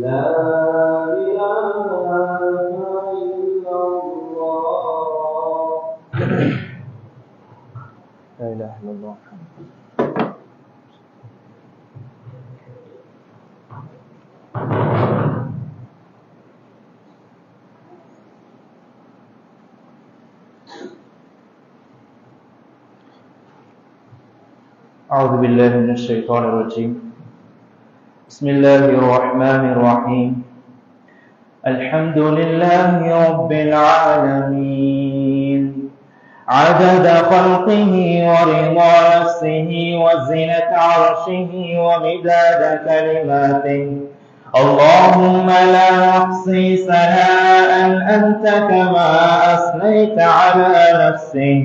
لا إله إلا الله لا إله إلا الله. أعوذ بالله من الشيطان الرجيم. بسم الله الرحمن الرحيم. الحمد لله رب العالمين عدد خلقه ورضا نفسه وزنة عرشه ومداد كلماته. اللهم لا نحصي ثناء أنت كما أثنيت على نفسك.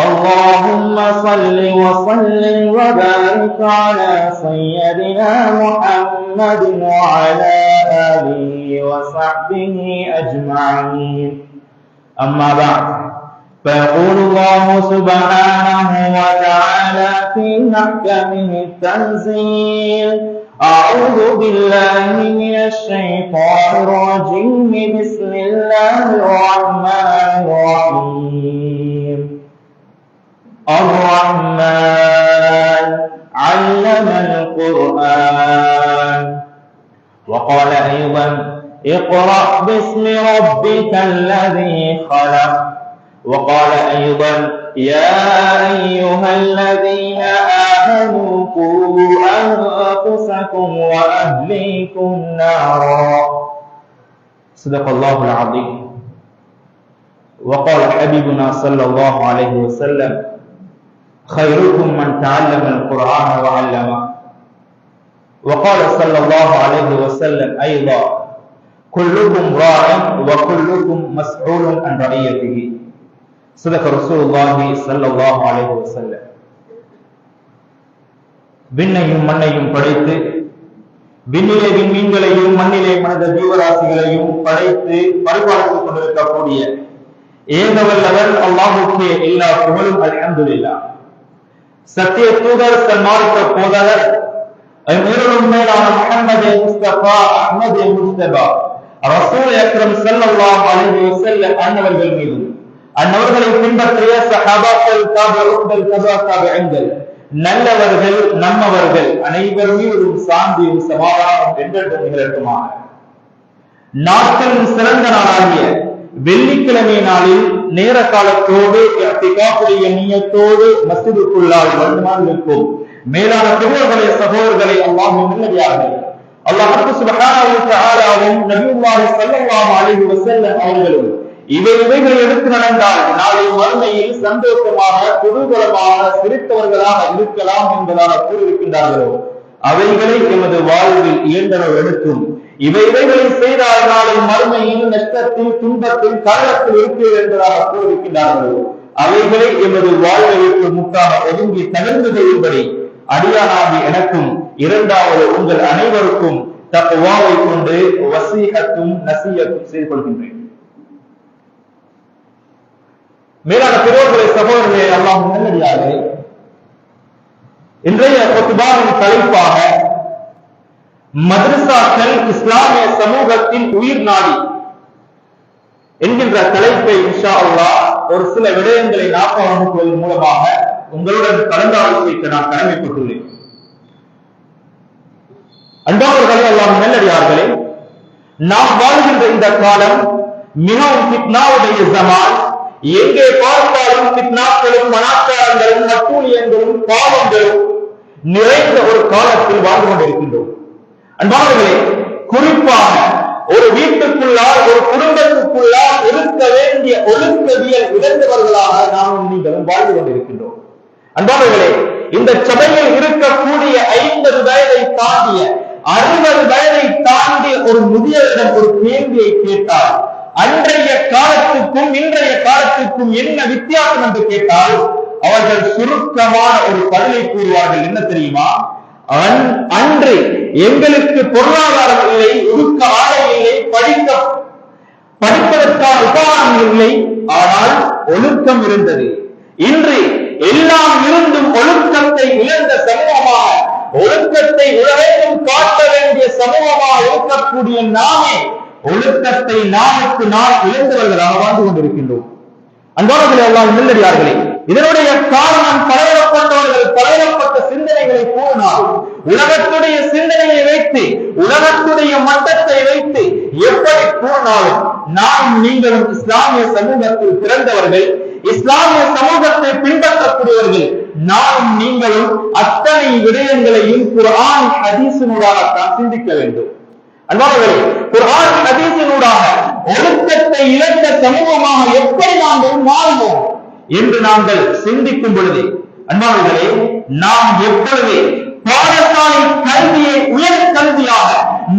اللهم صل وسلم وبارك على سيدنا محمد وعلى آله وصحبه أجمعين. أما بعد، فيقول الله سبحانه وتعالى في محكمه التنزيل: أعوذ بالله من الشيطان الرجيم. بسم الله الرحمن الرحيم. الرحمن علم القرآن. وقال أيضا: اقرأ باسم ربك الذي خلق. وقال أيضا: يا أيها الذين آمنوا قوا أنفسكم وأهليكم نارا. صدق الله العظيم. وقال حبيبنا صلى الله عليه وسلم: خيركم من تعلم القرآن وعلمه. وقال صلى الله عليه وسلم أيضا: كلكم راع وكلكم مسؤول عن رعيته. صدق رسول الله صلى الله عليه وسلم. விண்ணையும் மண்ணையும் படைத்து, விண்ணிலே விண்மீன்களையும் மண்ணிலே மனித ஜீவராசிகளையும் படைத்து பரிபாலித்துக் கொண்டிருக்கக்கூடிய ஏகவல்லவர் அல்லாஹ்வுக்கே எல்லா புகழும். அல்ஹம்துலில்லாஹ். சத்திய தூதர், சன்மார்க்க போதகர், மேலும் மேலான முஹம்மது முஸ்தபா அஹ்மது முஸ்தபா ரசூல் அக்ரம் ஸல்லல்லாஹு அலைஹி வஸல்லம் அன்னவர்கள் மீதும், அன்னவர்களை பின்பற்றிய சஹாபாக்கள், தாபிஊன்கள், தபா-தாபிஈன்கள், நல்லவர்கள், நம்மவர்கள் அனைவர் மீதும் சாந்தியும் சமாதானம் என்றென்றும் நிகழட்டுமாக. நாட்டின் சிறந்த நாளாகிய வெள்ளிக்கிழமை நாளில் நேர காலத்தோடு இஅ்திகாஃபுடைய நிய்யத்தோடு மஸ்ஜிதுக்குள்ளால் வந்துமாயிருக்கும் மேலான பெரியவர்களே, சகோதரர்களே, அல்லாஹ்வின் நல்லடியார்களே, அல்லாஹ் சுப்ஹானஹு வ தஆலாவும் நபியுல்லாஹி ஸல்லல்லாஹு அலைஹி வஸல்லம் அவர்களும் இவைகளை எடுத்து நடந்தால் நாளை மறுமையில் சந்தோஷமாக, குதூகலமாக, சிரித்தவர்களாக இருக்கலாம் என்பதாக கூறியிருக்கின்றார்களோ அவைகளை எமது வாழ்வில் இயன்றளவு எடுத்தும், இவைகளை செய்தால் நாளை மறுமையில் நஷ்டத்தில், துன்பத்தில், காலத்தில் இருக்கிறது என்பதாக கூறியிருக்கின்றார்களோ அவைகளை எமது வாழ்விற்கு முற்றாக ஒதுங்கி தகர்ந்து கொள்ளும்படி அடியானாகி எனக்கும் இரண்டாவது உங்கள் அனைவருக்கும் தக்வாவை கொண்டு வசீஹத்தும் நசீஹத்தும் செய்து கொள்கின்றேன். மேலான பெரியோர்களே, சகோதரர்களே, அல்லாஹ்வின் நல்லடியார்களே, இன்றைய குத்பாவின் தலைப்பாக மദ്രസാக்கள் இஸ்லாமிய சமூகத்தின் உயிர் நாடி என்கின்ற தலைப்பை இன்ஷா அல்லாஹ் ஒரு சில விடயங்களை ஞாபகப்படுத்துவதன் மூலமாக உங்களுடன் கலந்தாலோசிக்க நான் கடமைப்பட்டுள்ளேன். அன்பானவர்களே, அல்லாஹ்வின் நல்லடியார்களே, நாம் வாழ்கின்ற இந்த காலம் மிகவும் ஃபித்னாவுடைய ஜமான். எங்கே பார்த்தாலும் ஃபித்னாக்களும், மனாச்சாரங்களும், நட்டூழியங்களும், பாவங்களும் நிறைந்த ஒரு காலத்தில் வாழ்ந்து கொண்டிருக்கின்றோம். அன்பானவர்களே, குறிப்பாக ஒரு வீட்டுக்குள்ளால், ஒரு குடும்பத்துக்குள்ளால் இருக்க வேண்டிய ஒழுக்கவியல் இழந்தவர்களாக நாம் நீங்களும் வாழ்ந்து கொண்டிருக்கின்றோம். அன்பானவர்களே, இந்த சபையில் இருக்கக்கூடிய 50 வயதை தாண்டிய, 60 வயதை தாண்டிய ஒரு முதியவரிடம் ஒரு கேள்வியை கேட்டால் அன்றைய காலத்துக்கும் இன்றைய காலத்துக்கும் என்ன வித்தியாசம் என்று கேட்டால் அவர்கள் சுருக்கமான ஒரு பதிலை கூறுவார்கள். என்ன தெரியுமா? அன்று எங்களுக்கு பொருளாதாரம் இல்லை, உடுக்க ஆடை இல்லை, படிப்பதற்கான உபகரணம் இல்லை, ஆனால் ஒழுக்கம் இருந்தது. இன்று எல்லாம் இருந்தும் ஒழுக்கத்தை இழந்த சமூகமாக, ஒழுக்கத்தை உலகெங்கும் காட்ட வேண்டிய சமூகமாக இருக்கக்கூடிய இருக்கக்கூடிய நாமே ஒழுக்கத்தை நாளுக்கு நாள் இழந்தவர்களாக வாழ்ந்து கொண்டிருக்கின்றோம். அன்பானவர்களே, அல்லாஹ் நல்லடியார்களே, இதனுடைய காரணம் பலதரப்பட்டவர்கள் பலதரப்பட்ட சிந்தனைகளை கூறினால் உலகத்துடைய சிந்தனையை வைத்து உலகத்துடைய மட்டத்தை வைத்து எப்படி கூறினாலும் நாம் நீங்களும் இஸ்லாமிய சமூகத்தில் பிறந்தவர்கள், இஸ்லாமிய சமூகத்தை பின்பற்றக்கூடியவர்கள், நாம் நீங்களும் அத்தனை விடயங்களையும் குர்ஆன் ஹதீஸினூடாக சிந்திக்க வேண்டும். அன்பானவர்களே, குர்ஆன் ஹதீஸினூடாக ஒழுக்கத்தை இழந்த சமூகமாக எப்படி நாங்கள் மாறுவோம் என்று நாங்கள் சிந்திக்கும் பொழுது, அன்பானவர்களே, நாம் எப்பொழுது பாடசாலை கல்வியை உயர் கல்வியாக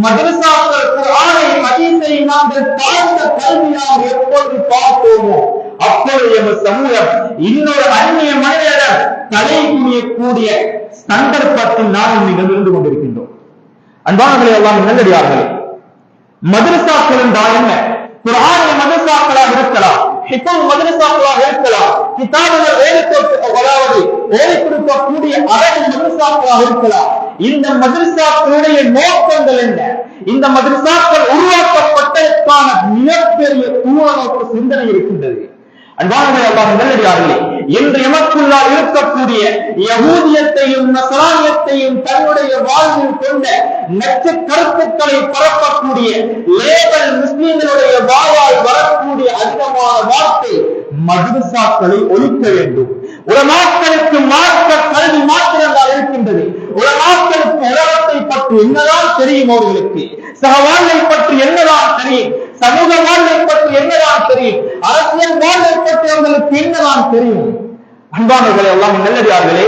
மதரசாக்கள் குர்ஆனை ஹதீஸை நாங்கள் தாழ்ந்த கல்வியாக எப்பொழுது பார்த்தோமோ அப்பொழுது எமது சமூகம் இன்னொரு அந்நிய மனிதரிடம் தலை குனியக்கூடிய சந்தர்ப்பத்தில் நாம் நீங்கள் இருந்து கொண்டிருக்கின்றோம். அன்பானவர்களே, எல்லாம் நல்லடியார்களே, மதரசாக்கள் என்றால் என்ன? குர்ஆனிய மதரசாக்களாக இருக்கலாம், ஹிஃபுல் மதரசாக்களாக இருக்கலாம், கிதாபுகள் ஓதிக் கொடுக்கக்கூடிய அரபு மதரசாக்களாக இருக்கலாம். இந்த மதரசாக்களுடைய நோக்கங்கள் என்ன? இந்த மதரசாக்கள் உருவாக்கப்பட்டதற்கான மிகப்பெரிய தூரநோக்கு சிந்தனை இருக்கின்றது. அன்பானவர்களே, அல்லாஹ் நல்லடியார்களே, இன்று எமக்குள்ளால் இருக்கக்கூடிய யஹூதியத்தையும் நஸ்ரானியத்தையும் தன்னுடைய வாழ்வில் கொண்ட நச்சு கருத்துக்களை பரப்பக்கூடிய லேபல் முஸ்லிம்களுடைய வாயால் வரக்கூடிய அதிகமான வார்த்தை மதரசாக்களை ஒழிக்க வேண்டும். உலமாக்களுக்கு மார்க்க கல்வி மாத்திரங்கள் இருக்கின்றது. உலமாக்களுக்கு உலகத்தை பற்றி என்னதான் தெரியும், அவர்களுக்கு சக வாழ்வை பற்றி என்னதான் தெரியும், சமூக வாழ்வை பற்றி என்னதான் தெரியும், அரசியல் வாழ்வை பற்றி அவர்களுக்கு என்னதான் தெரியும். அன்பானவர்களே, எல்லாம் நல்லடியார்களே,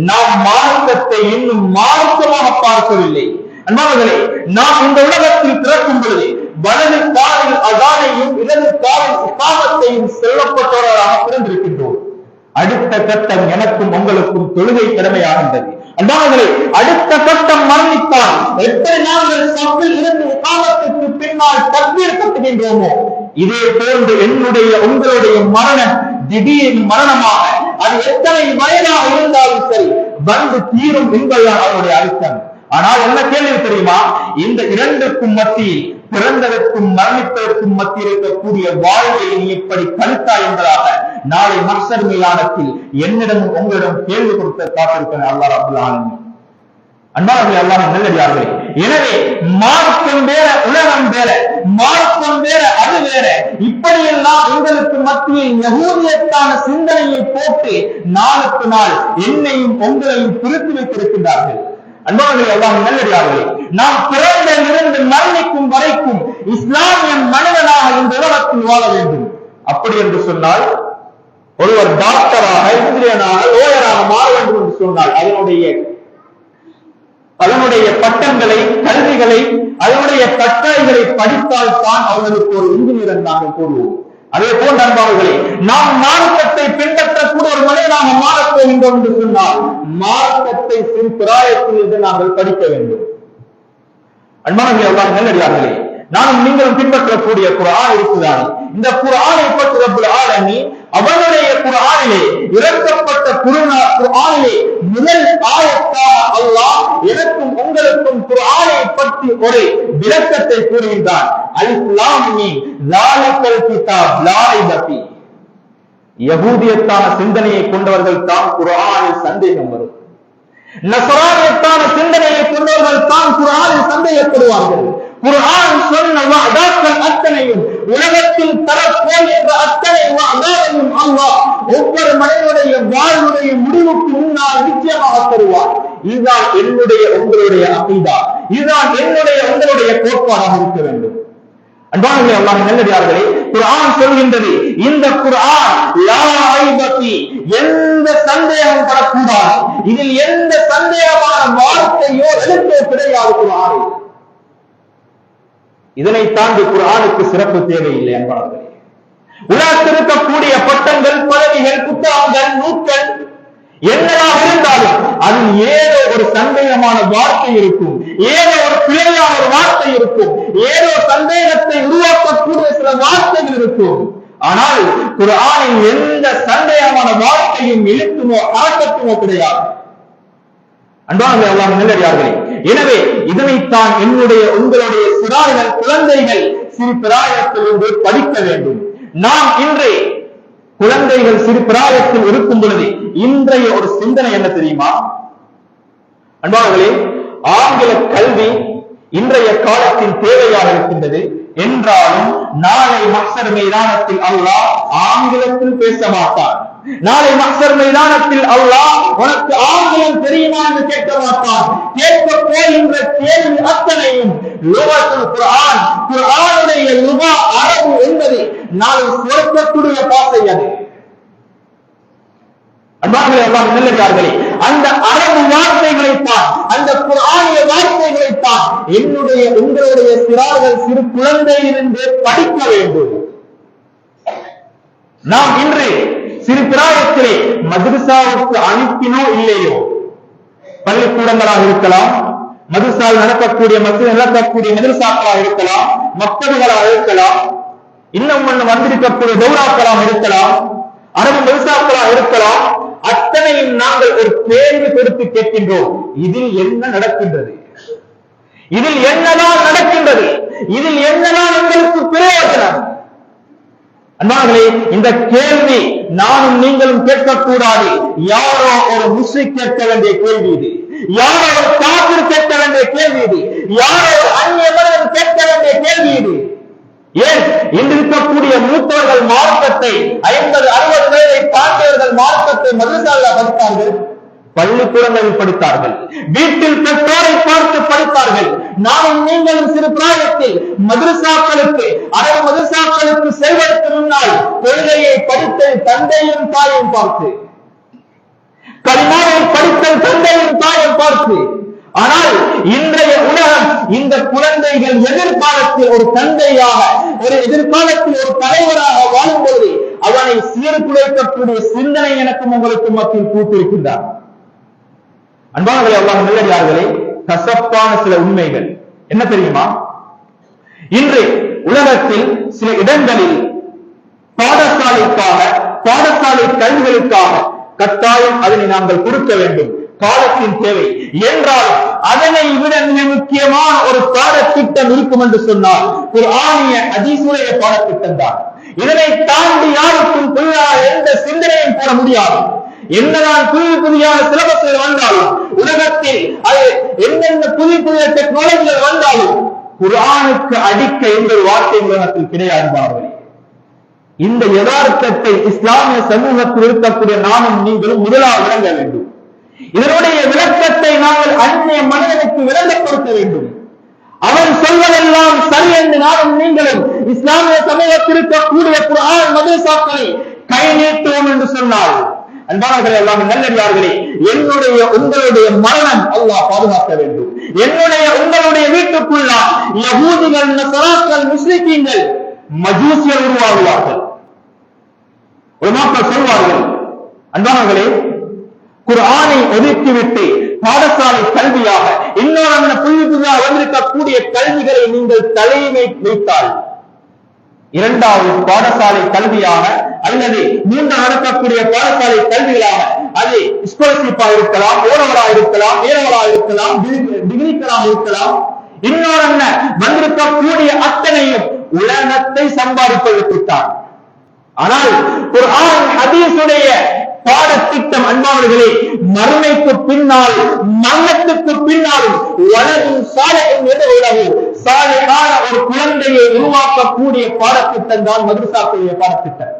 நாம் மார்க்கத்தை இன்னும் மார்க்கமாக பார்க்கவில்லை. அன்பானவர்களே, நாம் இந்த உலகத்தில் பிறக்கும் பொழுது வலது காலில் அதானையும் இடது காலில் இஸ்லாமத்தையும் சொல்லப்பட்டவர்களாக பிறந்திருக்கின்றோம். அடுத்த கட்டம் எனக்கும் உங்களுக்கும் தொழுகை கடமையாகின்றது. அன்பானவர்களே, அடுத்த கட்டம் மரணித்தால் எப்படி நாங்கள் சப்பில் இருந்து இஸ்லாமத்துக்கு பின்னால் தக்பீர் கட்டுகின்றோமோ இதே போன்று என்னுடைய உங்களுடைய மரணம் திடீர் மரணமாக அது எத்தனை வயதாக இருந்தாலும் சரி வந்து தீரும் என்பதுதான் அவருடைய அர்த்தம். ஆனால் என்ன கேள்வி தெரியுமா? இந்த இரண்டுக்கும் மத்தியில் பிறந்ததற்கும் மரணிப்பதற்கும் மத்தியில் இருக்கக்கூடிய வாழ்வை நீ எப்படி கழித்தாய் என்பதாக நாளை மஹ்ஷர் மைதானத்தில் என்னிடமும் உங்களிடம் கேள்வி கொடுத்த காத்திருக்கிறேன் அல்லாஹ் ரப்பல் ஆலமீன். அன்பானவர்களே, அல்லாஹ் நல்லடியார்களே, எனவே மார்க்கம் வேற, உலகம் வேற, மார்க்கம் வேற, அது வேற. இப்படியெல்லாம் உங்களுக்கு மத்தியில் யஹூதியத்தான சிந்தனையை போட்டு நாளுக்கு நாள் என்னையும் உங்களையும் பிரித்து வைத்திருக்கின்றார்கள். அன்பானவர்களே, அல்லாஹ் நல்லடியார்களே, நாம் பிறந்திலிருந்து மரணிக்கும் வரைக்கும் இஸ்லாமிய மனிதனாக இந்த உலகத்தில் வாழ வேண்டும். அப்படி என்று சொன்னால் ஒருவர் டாக்டராக, இன்ஜினியராக, லோயராக மாற வேண்டும் என்று சொன்னால் அதனுடைய பட்டங்களை, கல்விகளை, அதனுடைய கட்டளைகளை படித்தால் தான் அவர்களுக்கு ஒரு இன்ஜினியர் நாங்கள் கூறுவோம். அதே போன்ற அன்பானவர்களே, நாம் மார்க்கத்தை பின்பற்றக்கூடிய ஒரு மனிதனாக மாறப் போகின்றோம் என்று சொன்னால் மார்க்கத்தை சிறு பிராயத்தில் இருந்து நாங்கள் படிக்க வேண்டும். அன்பானவர்களே, அல்லாஹ் நல்லடியார்களே, நானும் நீங்களும் பின்பற்றக்கூடிய குர்ஆன் இருக்குதான். இந்த குர்ஆனை பற்றி ரப்பல் ஆலமீன் அவனுடைய குர்ஆனிலே இறக்கப்பட்ட குர்ஆனிலே முதல் ஆயத்தாக அல்லாஹ் எனக்கும் உங்களுக்கும் குர்ஆனை பற்றி ஒரு விளக்கத்தை கூறுகின்றான். அலிஃப் லாம் மீம் ஸாலிகல் கிதாப் லா ரைப ஃபீ. யஹூதியத்தான சிந்தனையை கொண்டவர்கள் தான் குர்ஆனில் சந்தேகம் வரும். நஸ்ரானியத்தான சிந்தனையை கொண்டவர்கள் தான் குர்ஆனில் சந்தேகப்படுவார்கள். குர்ஆன் சொன்ன வஅதாக்கள் அத்தனையும் உலகத்தில் தரப்போகின்ற அத்தனை வஅதாவையும் அல்லாஹ் ஒவ்வொரு மனிதனுடைய வாழ்வுடைய முடிவுக்கு முன்னால் நிச்சயமாக தருவார். இதுதான் என்னுடைய உங்களுடைய அகீதா, இதுதான் என்னுடைய உங்களுடைய கோட்பாடாக இருக்க வேண்டும். அன்பானவர்களே, அல்லாஹ் நல்லடியார்களே, குர்ஆன் சொல்கின்றது, இந்த குர்ஆன் லா ரைப ஃபீ, எந்த சந்தேகம் வரக்கூடாது, இதில் எந்த சந்தேகமான வார்த்தையோ எழுத்தோ கிடையாது குர்ஆனில். இதனை தாண்டி குர்ஆனுக்கு சிறப்பு தேவையில்லை. அன்பானவர்களே, உலகத்தில் இருக்கக்கூடிய பட்டங்கள், பதவிகள், புத்தகங்கள், நூல்கள் என்னதாக இருந்தாலும் அதில் ஏதோ ஒரு சந்தேகமான வார்த்தை இருக்கும், ஏதோ ஒரு பிழையான ஒரு வார்த்தை இருக்கும், ஏதோ சந்தேகத்தை உருவாக்கக்கூடிய சில வார்த்தைகள் இருக்கும். ஆனால் குர்ஆனில் எந்த சந்தேகமான வார்த்தையும் எழுத்துமோ ஆக்கத்துமோ கிடையாது. அன்பானவர்களே, அல்லாஹ் நல்லடியார்களே, எனவே இதனைத்தான் என்னுடைய உங்களுடைய சிறார்கள் குழந்தைகள் சிறு பிராயத்திலிருந்து படிக்க வேண்டும். நாம் இன்று குழந்தைகள் சிறு பிராயத்தில் இருக்கும் பொழுது இன்றைய ஒரு சிந்தனை என்ன தெரியுமா அன்பார்களே? ஆங்கில கல்வி இன்றைய காலத்தின் தேவையாக இருக்கின்றது. என்றாலும் நாளை மஹ்ஷர் மைதானத்தில் அல்லாஹ் ஆங்கிலத்தில் பேச மாட்டான். நாளை மஹ்ஷர் மைதானத்தில் அல்லாஹ் உனக்கு ஆங்கிலம் தெரியுமா என்று கேட்க மாட்டான். கேட்க போகின்ற கேள்வி அத்தனையும் லுகத்துல் குர்ஆன், குர்ஆனுடைய லுகா அரபு என்பது நாளை சுவர்க்கத்துடைய பாசை. அது அன்பார்களே, அல்லாஹ் நல்லடியார்களே, அந்த அரபு வார்த்தைகளைத்தான், அந்த குர்ஆனிய வார்த்தைகளைத்தான் என்னுடைய உங்களுடைய சிறார்கள் சிறு குழந்தையிலிருந்து படிக்க வேண்டும். நாம் இன்று சிறு பிராயத்திலே மதரசாவுக்கு அனுப்பினோ இல்லையோ, பள்ளிக்கூடங்களாக இருக்கலாம், மதரசாவில் நடக்கக்கூடிய மதரசாக்களாக இருக்கலாம், மக்தபுகளாக இருக்கலாம், இன்னும் வந்திருக்கக்கூடிய தௌராக்களாக இருக்கலாம், அரபு மதரசாக்களாக இருக்கலாம். அத்தனையும் நாங்கள் ஒரு கேள்வி கொடுத்து கேட்கின்றோம், இதில் என்ன நடக்கின்றது? இதில் என்னதான் நடக்கின்றது? இதில் என்னதான் எங்களுக்கு பிரயோஜனம்? அன்பார்களே, இந்த கேள்வி நானும் நீங்களும் கேட்கக்கூடாது. யாரோ ஒரு முஸ்லிம் கேட்க வேண்டிய கேள்வி இது. யாரோ ஒரு காபிர் கேட்க வேண்டிய கேள்வி இது. யாரோ ஒரு அந்நிய மனிதன் கேட்க வேண்டிய கேள்வி இது. ஏன் இன்று இருக்கக்கூடிய மூத்தவர்கள் மார்க்கத்தை 50-60 பேரை தாண்டியவர்கள் மார்க்கத்தை மதரசாவில் படித்தார்கள், பள்ளிக்கூடங்களில் படித்தார்கள், வீட்டில் பெற்றோரை பார்த்து படித்தார்கள். நானும் நீங்களும் சிறு பிராயத்தில் மதரசாக்களுக்கு, அரபு மதரசாக்களுக்கு செல்வதற்கு முன்னால் கொள்கையை படித்த தந்தையும் தாயும் பார்த்து, கலிமாவை படித்த தந்தையும் தாயும் பார்த்து. ஆனால் இன்றைய உலகம் இந்த குழந்தைகள் எதிர்காலத்தில் ஒரு தந்தையாக, ஒரு எதிர்காலத்தில் ஒரு தலைவராக வாழும்போது அவனை சீர்குலைக்கக்கூடிய சிந்தனை எனக்கும் உங்களுக்கும் மத்தியில் கூட்டிருக்கின்றார். அன்பானவர்களே, அல்லாஹ் நல்லடியார்களே, கசப்பான சில உண்மைகள் என்ன தெரியுமா? இன்று உலகத்தில் சில இடங்களில் பாடசாலைக்காக, பாடசாலை கல்விகளுக்காக கட்டாயம் அதனை நாங்கள் கொடுக்க வேண்டும், காலத்தின் தேவை. என்றாலும் அதனை விட மிக முக்கியமான ஒரு பாடத்திட்டம் இருக்கும் என்று சொன்னால் குர்ஆனிய ஹதீஸுடைய பாடத்திட்டம் தான். இதனை தாண்டி யாருக்கும் புதிதாக எந்த சிந்தனையும் போட முடியாது. என்னதான் புதிய சிலபஸ்கள் வந்தாலும், உலகத்தில் அது என்னென்ன புதிய டெக்னாலஜிகள் வந்தாலும் குர்ஆனுக்கு அடிக்க எந்த வார்த்தை உலகத்தில் கிடையாது. இந்த யதார்த்தத்தை இஸ்லாமிய சமூகத்தில் இருக்கக்கூடிய நானும் நீங்களும் முதலாக விளங்க வேண்டும். இதனுடைய விளக்கத்தை நாங்கள் அந்நிய மனிதனுக்கு விளங்கப் கொடுக்க வேண்டும். அவன் சொல்வதெல்லாம் சரி என்று நானும் நீங்களும் இஸ்லாமிய சமூகத்தில் இருக்கக்கூடிய குர்ஆன் மதரசாக்களை கை நீட்டுவோம் என்று சொன்னால், அன்பானவர்களே, அல்லாஹ் நல்லடியார்களே, என்னுடைய உங்களுடைய மரணம் அல்லாஹ் பாதுகாக்க வேண்டும். என்னுடைய உங்களுடைய வீட்டுக்குள்ள யகூதிகள், நஸராக்கள், முஸ்லிமீன்கள், மஜூசியர் உருவாகுவார்கள். உலமாக்கள் சொல்வார்கள், அன்பானவர்களே, குர்ஆனை ஒதுக்கிவிட்டு பாடசாலை கல்வியாக இன்னொரு புதிதாக வந்திருக்கக்கூடிய கல்விகளை நீங்கள் தலைமை வைத்தால், இரண்டாவது பாடசாலை கல்வியாக அல்லது மூன்று நடக்கக்கூடிய பாடசாலை கல்விகளாக, அது ஸ்காலர்ஷிப்பாக இருக்கலாம், ஓரவராக இருக்கலாம், ஏரவராக இருக்கலாம், டிகிரிக்களாக இருக்கலாம், இன்னொரு வந்திருக்கக்கூடிய அத்தனையும் உலகத்தை சம்பாதிப்பதற்குத்தான். ஆனால் குர்ஆன் ஹதீஸுடைய பாடத்திட்டம் அன்பானவர்களே, மறுமைக்கு பின்னால், மரணத்துக்கு பின்னாலும் வலதும் சாலையும் என்ற உலகு சாலையான ஒரு குழந்தையை உருவாக்கக்கூடிய பாடத்திட்டம் தான் மதரசாக்களுடைய பாடத்திட்டம்.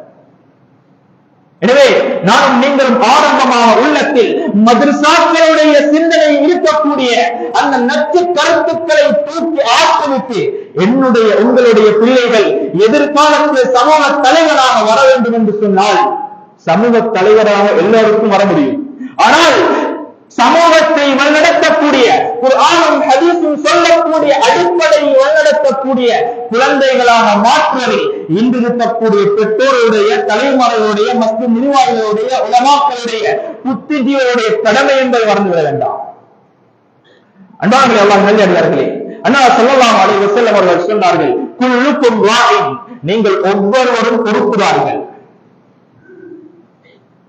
எனவே நானும் நீங்களும் ஆரம்பமாக உள்ளத்தில் மதரசாக்களுடைய சிந்தனை இருக்கக்கூடிய அந்த நச்சு கருத்துக்களை தூக்கி ஆக்கிவிட்டு என்னுடைய உங்களுடைய பிள்ளைகள் எதிர்காலத்தில் சமூக தலைவராக வர வேண்டும் என்று சொன்னால் சமூக தலைவராக எல்லோருக்கும் வர முடியும். ஆனால் சமூகத்தை வழிநடத்தக்கூடிய குர்ஆனும் ஹதீஸும் சொல்லக்கூடிய அடிப்படையை வழிநடத்தக்கூடிய குழந்தைகளாக மாற்றுவதில் இன்று இருக்கக்கூடிய பெற்றோருடைய, தலைமுறையுடைய மற்றும் நிர்வாகிகளுடைய, உலமாக்களுடைய, புத்திஜீவருடைய கடமை என்பதை மறந்துவிட வேண்டாம். அன்பார்களே, அல்லாஹ் நல்லடியார்களே, அன்னார் ஸல்லல்லாஹு அலைஹி வஸல்லம் அவர்கள் சொன்னார்கள், குல்லுக்கும் ராயின், நீங்கள் ஒவ்வொருவரும் பொறுப்புதார்கள்.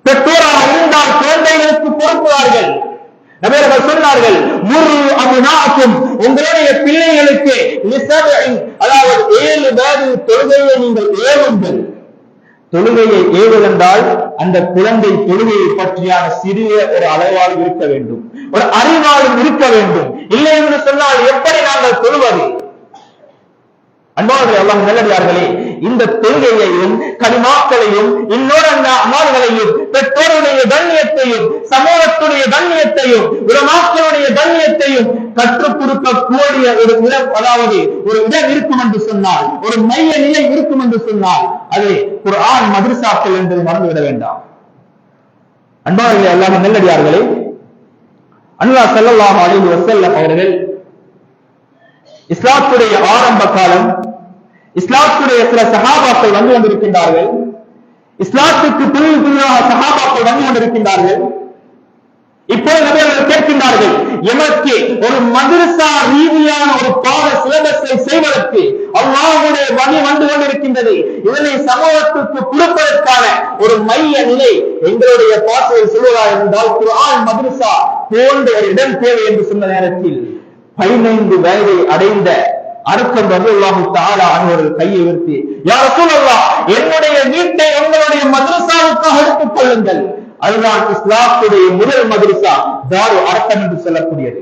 பெற்றோராக இருந்தால் குழந்தைகளுக்கு பொறுப்புதார்கள். நபியர்கள் சொன்னார்கள், முரு அபுனாக்கும், உங்களுடைய பிள்ளைகளுக்கு அதாவது 7 வயது தொழுகையை நீங்கள் ஏவுங்கள். தொழுகையை ஏவுவென்றால் அந்த குழந்தை தொழுகையை பற்றியான சிறிய ஒரு அளவால் இருக்க வேண்டும், ஒரு அறிவாலும் இருக்க வேண்டும். இல்லை என்று சொன்னால் எப்படி நாங்கள் தொழுவது? அன்பானவர்களே, அல்லாஹ் நல்லடியார்களே, இந்த தொழுகையையும் கலிமாக்களையும் இன்னொரு அந்த அமல்களையும் பெற்றோருடைய கண்ணியத்தையும் சமூகத்துடைய கண்ணியத்தையும் உலமாக்களுடைய கண்ணியத்தையும் கற்றுக் கொடுக்கக்கூடிய ஒரு இடம், அதாவது ஒரு இடம் இருக்கும் என்று சொன்னால், ஒரு மைய நிலை இருக்கும் என்று சொன்னால் அது குர்ஆன் மதரசாக்கள் என்பதை மறந்துவிட வேண்டாம். அன்பானவர்களே, அல்லாஹ் நல்லடியார்களே, அல்லாஹ் ஸல்லல்லாஹு அலைஹி வஸல்லம் அவர்கள் இஸ்லாத்துடைய ஆரம்ப காலம், இஸ்லாத்துடைய சில சஹாபாக்கள் வந்து கொண்டிருக்கின்றார்கள். இஸ்லாத்துக்கு புதிதாக சஹாபாக்கள் வந்து கொண்டிருக்கின்றார்கள். இப்போது நபியர்கள் கேட்கின்றார்கள், எமக்கு ஒரு மதரசா ரீதியான ஒரு பாட சிலபஸை செய்வதற்கு அல்லாஹ்வுடைய வழி வந்து கொண்டிருக்கின்றது. இதனை சமூகத்துக்கு கொடுப்பதற்கான ஒரு மைய நிலை எங்களுடைய பாசையில் சொல்வதா இருந்தால் குர்ஆன் மதரசா போன்ற ஒரு இடம் தேவை என்று சொன்ன நேரத்தில் 15 வயதை அடைந்த அர்க்கம் ரலியல்லாஹு தஆலா அன்ஹு கையை உயர்த்தி, யா ரசூலல்லாஹ், என்னுடைய வீட்டை உங்களுடைய மதரசாவுக்காக எடுத்துக் கொள்ளுங்கள். அதுதான் இஸ்லாத்துடைய முதல் மதரசா தாரு அர்க்கம் என்று சொல்லக்கூடியது.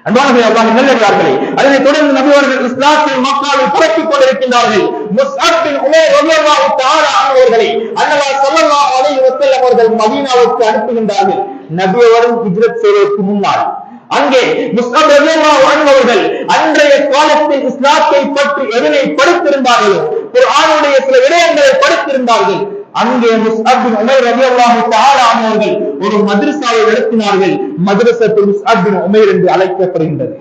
அன்பானவர்களே, அல்லாஹ்வின் நல்லடியார்களே, அதனைத் தொடர்ந்து நபி அவர்கள் இஸ்லாத்தை மக்காவில் பரப்பிக் கொண்டிருக்கின்றார்கள். முஸ்அப் பின் உமைர் ரலியல்லாஹு தஆலா அவர்களை அல்லாஹ் ஸல்லல்லாஹு அலைஹி வஸல்லம் அவர்கள் மதீனாவுக்கு அனுப்புகின்றார்கள். நபி அவர்கள் ஹிஜ்ரத் செய்வதற்கு முன்னால் அங்கே முஸ்அப் ரலியல்லாஹு அன்ஹு அவர்கள் அன்றைய காலத்தில் இஸ்லாத்தை பற்றி எதனை படித்திருந்தார்களோ, குர்ஆனுடைய சில விடயங்களை படித்திருந்தார்கள். அங்கே முஸ்அப் பின் உமைர் ரலியல்லாஹு தஆலா அவர்கள் ஒரு மதரசாவை நடத்தினார்கள். மதரசத்து முஸ்அப் பின் உமைர் என்று அழைக்கப்படுகின்றது.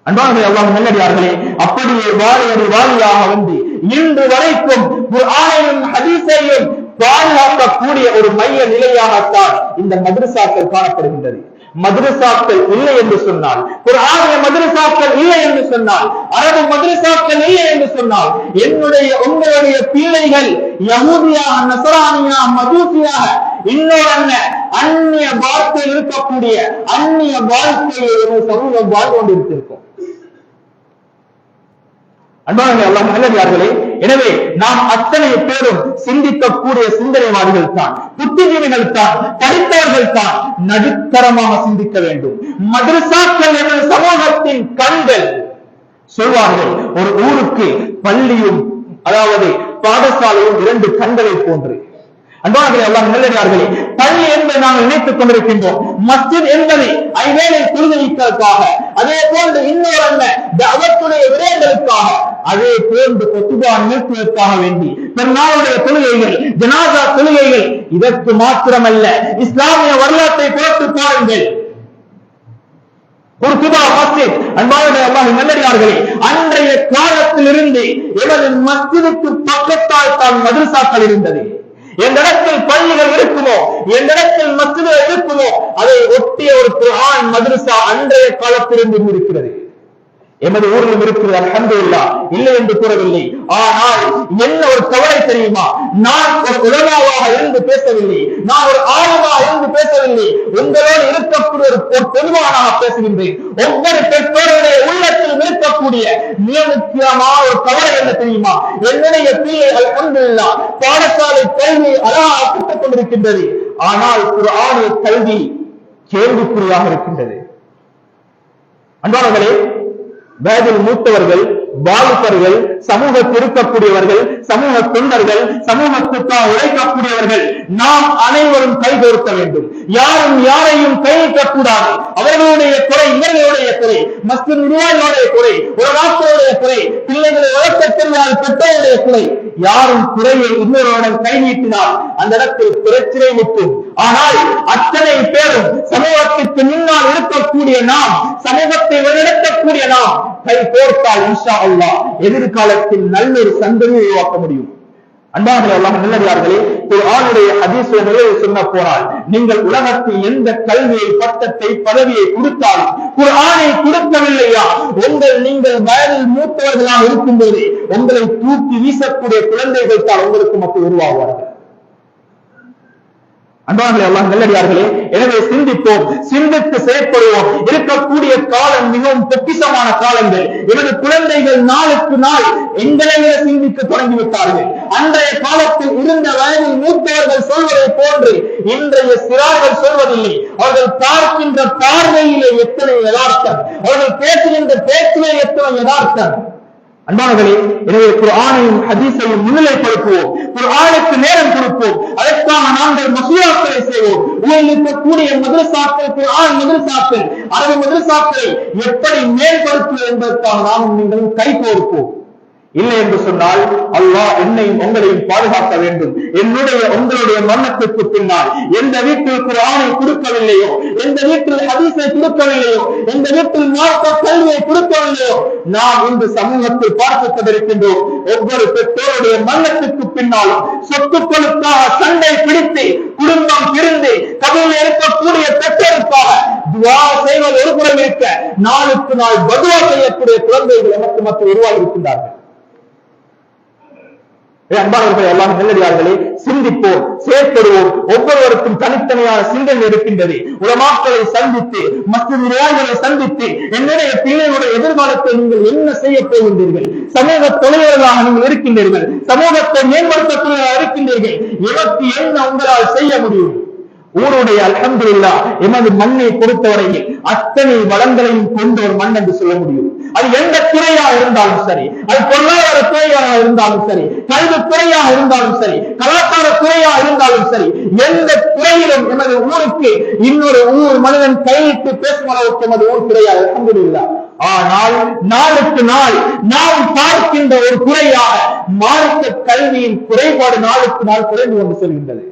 அன்பானவர்களே, அல்லாஹ் நல்லடியார்களே, அப்படியே வாலியாக வந்து இன்று வரைக்கும் குர்ஆனையும் ஹதீஸையும் பாதுகாக்கக்கூடிய ஒரு மைய நிலையாகத்தான் இந்த மதரசாக்கள் காணப்படுகின்றது. மதரசாக்கள் இல்லை என்று சொன்னால், குர்ஆனிய மதரசாக்கள் இல்லை என்று சொன்னால், அரபு மதரசாக்கள் இல்லை என்று சொன்னால், உங்களுடைய பிள்ளைகள் யஹூதியாக, நஸரானியாக, மஜூசியாக, இன்னொரு அந்நிய வாழ்க்கையில் இருக்கக்கூடிய அந்நிய வாழ்க்கையை ஒரு சமூகம் வாழ்ந்து கொண்டிருக்கும். அன்பானவர்களே, அல்லாஹ் நல்லடியார்களே, எனவே நாம் அத்தனை பேரும் சிந்திக்கக்கூடிய சிந்தனைவாதிகள் தான், புத்திஜீவிகள் தான், படித்தவர்கள் தான். நடுத்தரமாக சிந்திக்க வேண்டும். மதரசாக்கள் என்ற சமூகத்தின் கண்கள் சொல்வார்கள், ஒரு ஊருக்கு பள்ளியும் அதாவது பாடசாலையும் 2 கண்களை போன்று. அன்பானவர்களே, அல்லாஹ் நல்லடியார்களே, பள்ளி என்பதை நாங்கள் நினைத்துக் கொண்டிருக்கின்றோம். மஸ்ஜித் என்பதை ஐவேளை தொழுகைக்காக, அதே போன்று இன்னொரு தஅவத்துடைய விடயங்களுக்காக, அதே போன்று குத்பா நிகழ்த்துவதற்காக வேண்டி பெருநாளுடைய தொழுகைகள், ஜனாஸா தொழுகைகள். இதற்கு மாத்திரமல்ல, இஸ்லாமிய வரலாற்றை போட்டு பாருங்கள். ஒரு குபா மஸ்ஜித், அன்பானவர்களே, அல்லாஹ் நல்லடியார்களே, அன்றைய காலத்தில் இருந்து எமது மஸ்ஜிதுக்கு பக்கத்தால் தான் மதரசாக்கள் இருந்தது. எந்த இடத்தில் பள்ளிகள் இருக்குமோ, எந்த இடத்தில் மஸ்ஜிதுகள் இருக்குமோ, அதை ஒட்டிய ஒரு குர்ஆன் மதரசா அன்றைய காலத்திலிருந்து இருக்கிறது. எமது ஊரிலும் இருக்கிறது, அல்ஹம்துலில்லாஹ், இல்லை என்று கூறவில்லை. ஆனால் என்ன ஒரு கவலை தெரியுமா? நான் ஒரு உலமாவாக இருந்து பேசவில்லை, நான் ஒரு ஆளுமாக இருந்து பேசவில்லை, உங்களோடு இருக்கக்கூடிய ஒரு பொதுவானாக பேசுகின்றேன். ஒவ்வொரு பெற்றோருடைய உள்ளத்தில் இருக்கக்கூடிய மிக முக்கியமான ஒரு கவலை என்ன தெரியுமா? என்னுடைய பிள்ளை அல்ஹம்துலில்லாஹ் பாடசாலை கல்வி அழகாக கற்றுக் கொண்டிருக்கின்றது, ஆனால் குர்ஆனிய கல்வி கேள்விக்குறியாக இருக்கின்றது. அன்பானவர்களே, வயதில் மூத்தவர்கள், வாலிபர்கள், சமூகத்தில் இருக்கக்கூடியவர்கள், சமூக தொண்டர்கள், சமூகத்துக்காக உழைக்கக்கூடியவர்கள், நாம் அனைவரும் கைகோர்க்க வேண்டும். யாரும் யாரையும் கையிடக்கூடாது. அவர்களுடைய குறை இவர்களுடைய குறை, மஸ்ஜித் நிர்வாகிகளுடைய குறை, ஒரு நாட்டுடைய குறை, பிள்ளைகளை வளர்க்கத் தெரியாத பெற்றோருடைய குறை. யாரும் குறையை இன்னொருவருடன் கை நீட்டினால் அந்த இடத்தில் பிரச்சனை நிற்கும். ஆனால் அத்தனை பேரும் சமூகத்திற்கு முன்னால் இருக்கக்கூடிய நாம், சமூகத்தை வழிநடத்தக்கூடிய நாம் கை கோர்த்தால் இன்ஷா அல்லாஹ் எதிர்காலத்தில் நல்ல ஒரு சந்ததியை உருவாக்க முடியும். அன்பானவர்களே, அல்லாஹ் நல்லடியார்களே, குர்ஆனுடைய ஹதீஸை நிறைவு சொன்ன போனால், நீங்கள் உலகத்தில் எந்த கல்வியை, பட்டத்தை, பதவியை கொடுத்தாலும் குர்ஆனை கொடுக்கவில்லையா, நீங்கள் வயதில் மூத்தவர்களாக இருக்கும்போது உங்களை தூக்கி வீசக்கூடிய குழந்தைகள் தான் உங்களுக்கு மக்கள் உருவாகுவார்கள். அன்பார்களே, அல்லாஹ் நல்லடியார்களே, எனவே சிந்திப்போம், சிந்தித்து செயற்படுவோம். இருக்கக்கூடிய காலம் மிகவும் பொக்கிஷமான காலங்கள். எனது குழந்தைகள் நாளுக்கு நாள் எங்களையே சிந்திக்க தொடங்கிவிட்டார்கள். அன்றைய காலத்தில் இருந்த வயதில் மூத்தவர்கள் சொல்வதை போன்று இன்றைய சிறார்கள் சொல்வதில்லை. அவர்கள் பார்க்கின்ற பார்வையிலே எத்தனை யதார்த்தம், அவர்கள் பேசுகின்ற பேச்சிலே எத்தனை யதார்த்தம். அன்பானவர்களே, எனவே குர்ஆனையும் ஹதீஸையும் முன்னிலைப்படுத்துவோம், குர்ஆனுக்கு நேரம் கொடுப்போம். அதற்காக நாங்கள் மசூராக்களை செய்வோம். ஊரில் இருக்கக்கூடிய மதரசாக்கள், குர்ஆன் மதரசாக்கள், அரபு மதரசாக்களை எப்படி மேம்படுத்துவது என்பதற்காக நாம் நீங்களும் கை கோர்ப்போம். இல்லை என்று சொன்னால் அல்லாஹ் என்னையும் உங்களையும் பாதுகாக்க வேண்டும். உங்களுடைய மரணத்திற்கு பின்னால் எந்த வீட்டில் குர்ஆனை கொடுக்கவில்லையோ, எந்த வீட்டில் ஹதீஸை கொடுக்கவில்லையோ, எந்த வீட்டில் மார்க்க கல்வியை கொடுக்கவில்லையோ, நாம் இந்த சமூகத்தில் பார்த்துக் கொண்டிருக்கின்றோம். ஒவ்வொரு பெற்றோருடைய மரணத்திற்கு பின்னாலும் சொத்துக்களுக்காக சண்டை பிடித்து குடும்பம் பிரிந்து கதையில் இருக்கக்கூடிய பெற்றோருக்காக துஆ செய்வது ஒரு புறம் இருக்க, நாளுக்கு நாள் பதுவா செய்யக்கூடிய குழந்தைகள் நமக்கு மத்தியில் உருவாகி இருக்கின்றார்கள். அன்பானவர்களே, எல்லாம் நல்லடியார்களே, சிந்திப்போம், செயற்படுவோம். ஒவ்வொருவருக்கும் தனித்தனியான சிந்தனை இருக்கின்றது. உலமாக்களை சந்தித்து, மஸ்ஜித் நிர்வாகிகளை சந்தித்து, என்னுடைய பிள்ளைகளுடைய எதிர்காலத்தை நீங்கள் என்ன செய்ய போகின்றீர்கள், சமூக தொழிலாளர்களாக நீங்கள் இருக்கின்றீர்கள், சமூகத்தை மேம்படுத்தக்கூடியவர்களாக இருக்கின்றீர்கள், எனக்கு என்ன உங்களால் செய்ய முடியும்? ஊருடைய அல்ஹம்துலில்லாஹ் எமது மண்ணை பொறுத்தவரையில் அத்தனை வளங்களையும் கொண்ட ஒரு மண் என்று சொல்ல முடியும். அது எந்த துறையாக இருந்தாலும் சரி, அது பொருளாதார துறையாக இருந்தாலும் சரி, கல்வி துறையாக இருந்தாலும் சரி, கலாச்சார துறையாக இருந்தாலும் சரி, எந்த துறையிலும் எமது ஊருக்கு இன்னொரு ஊர் மனிதன் கையிட்டு பேசும் அளவுக்கு எமது ஊர் துறையாக அல்ஹம்துலில்லாஹ். ஆனால் நாளுக்கு நாள் நாம் பார்க்கின்ற ஒரு துறையாக மார்க்க கல்வியின் குறைபாடு நாளுக்கு நாள் குறைந்து கொண்டு செல்கின்றது.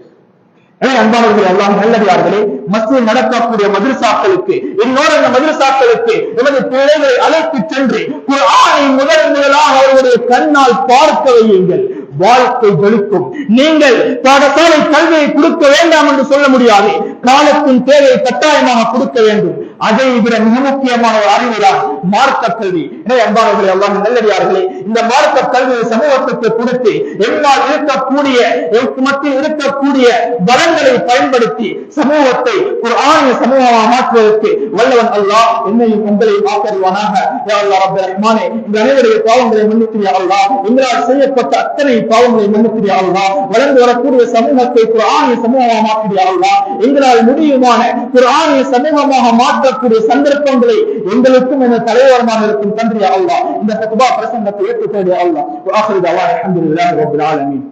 அன்பானவர்களே, எல்லாம் நல்லடியார்களே, மஸ்ஜித் நடக்கக்கூடிய மதரசாக்களுக்கு, இன்னொரு அந்த மதரசாக்களுக்கு எமது பிள்ளைகளை அழைத்து சென்று குர்ஆனை முதலாக அவர்களுடைய கண்ணால் பார்க்க வையுங்கள். வாழ்க்கை ஜொலிக்கும். நீங்கள் பாடசாலை கல்வியை கொடுக்க வேண்டாம் என்று சொல்ல முடியாது. காலத்தின் தேவையை கட்டாயமாக கொடுக்க வேண்டும். அதை விட மிக முக்கியமான ஒரு அறிவுதான் மார்க்க கல்வி. எனவே அன்பானவர்களே, எல்லாம் நல்லடியார்களே, இந்த மார்க்க கல்வியை சமூகத்திற்கு கொடுத்து என்னால் இருக்கக்கூடிய மத்தியில் இருக்கக்கூடிய பலங்களை பயன்படுத்தி சமூகத்தை குர்ஆனிய சமூகமாக மாற்றுவதற்கு வல்லவன் அல்லாஹ் என்னையும் உங்களையும் ஆக்கருவானாக. யா அல்லாஹ் ரப்பல் ரஹ்மானே, இந்த அனைவருடைய பாவங்களை மன்னித்து யா அல்லாஹ், எங்களால் செய்யப்பட்ட அத்தனை பாவங்களை மன்னித்து யா அல்லாஹ், வளர்ந்து வரக்கூடிய சமூகத்தை குர்ஆனிய சமூகமாக மாற்றி யா அல்லாஹ், எங்களால் முடியுமான குர்ஆனிய சமூகமாக மாற்றக்கூடிய சந்தர்ப்பங்களை எங்களுக்கும் என தலைவரமாக இருக்கும் தந்தை யா அல்லாஹ். இந்த ஃபத்வா பிரசங்கத்தை ஏற்றுக்கொண்டு யா அல்லாஹ். وآخر دعوانا الحمد لله رب العالمين.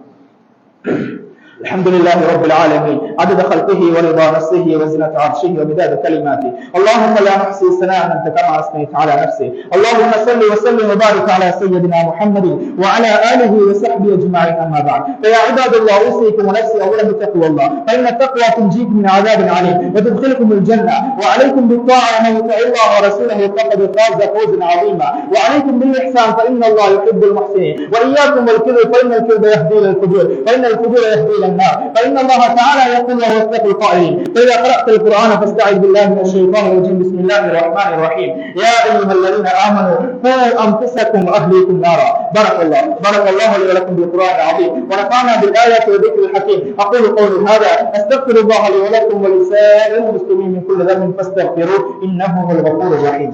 الحمد لله رب العالمين، عدد خلقه ورضا نفسه وزنة عرشه ومداد كلماته. اللهم لا نحصي ثناء انت كما اثنيت على نفسه. اللهم صل وسلم وبارك على سيدنا محمد وعلى اله وصحبه اجمعين. اما بعد، فيا عباد الله، اوصيكم ونفسي اولا بتقوى الله، فان التقوى تنجيكم من عذاب عليم وتدخلكم الجنه. وعليكم بالطاعه ومن يطع الله ورسوله فقد فاز فوزا عظيما. وعليكم بالاحسان فان الله يحب المحسنين. واياكم والكذب فان الكذب يهدي الى الفجور، فان الفجور يهدي الى النار. فإن الله تعالى يقول وهو أصدق القائلين: فإذا قرأت القرآن فاستعذ بالله من الشيطان الرجيم. بسم الله الرحمن الرحيم. يا أيها الذين آمنوا قوا أنفسكم وأهليكم نارا. بارك الله لي ولكم بالقرآن العظيم، ونفعنا بالآيات والذكر الحكيم. أقول قولي هذا، أستغفر الله لي ولكم ولسائر المسلمين من كل ذنب فاستغفروه إنه هو الغفور الرحيم.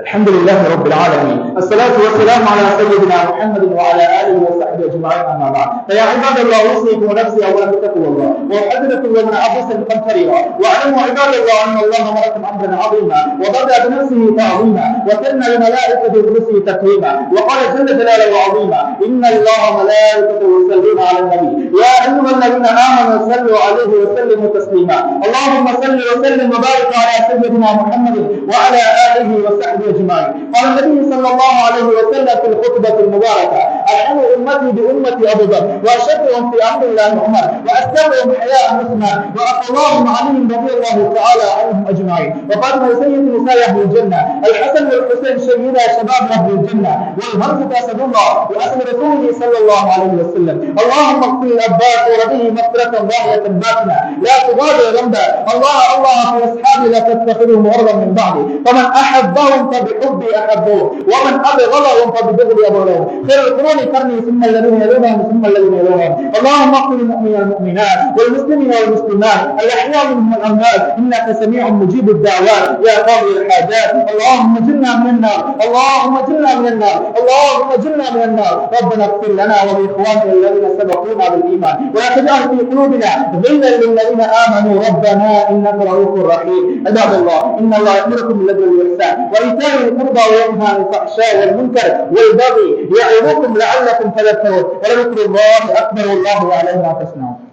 الحمد لله رب العالمين، الصلاة والسلام على سيدنا محمد وعلى آله وصحبه أجمعين. أما بعد، فيا عباد الله، أوصيكم ونفسي أولا بتقوى الله، وأحذركم يوما عبوسا قمطريرا. واعلموا عباد الله أن الله أمركم أمرا عظيما، وبدأ بنفسه تعظيما، وثنى بملائكته برسله تكريما. وقال جل جلاله وعظيما: إن الله وملائكته يصلون على النبي يا أيها الذين آمنوا صلوا عليه وسلموا تسليما. اللهم صل وسلم وبارك على سيدنا محمد وعلى آله وصحبه أجمعين. قال النبي صلى الله عليه وسلم في الخطبة المباركة: أدعو أمتي لأمة أبو بكر وأشدهم في أمر الله عمر وأسلمهم حياء عثمان وأقواهم علي رضي الله تعالى عنهم أجمعين. وفاطمة سيد نساء أهل الجنة، الحسن والحسين سيدا شباب أهل الجنة، والهرزة أسد الله وأسد رسوله صلى الله عليه وسلم. اللهم اغفر الأباس وربه مغفرة ظاهرة باطنة لا تغادر ذنبا. الله في أصحابي لا تتخذهم غرضا من بعدي، فمن أحبهم فبحبي أحبوه ومن أبغضهم فببغضي أبغضهم. خير القرون قرني ثم الذين يلونهم ثم الذين يلونهم. اللهم اغفر للمؤمنين والمؤمنات والمسلمين والمسلمات الأحياء منهم والأموات إنك سميع مجيب الدعوات يا قاضي الحاجات. اللهم جلنا من النار، اللهم جلنا من النار، اللهم جلنا من النار. ربنا اغفر لنا ولإخواننا الذين سبقونا بالإيمان ولا تجعل في قلوبنا غلا للذين آمنوا ربنا إنك رؤوف رحيم. عباد الله إن الله يأمركم بالعدل والإحسان وإيتاء ذي القربى وينهى عن الفحشاء والمنكر والبغي يعظكم لعلكم تذكرون. ولذكر الله أكبر والله يعلم ما تصنعون.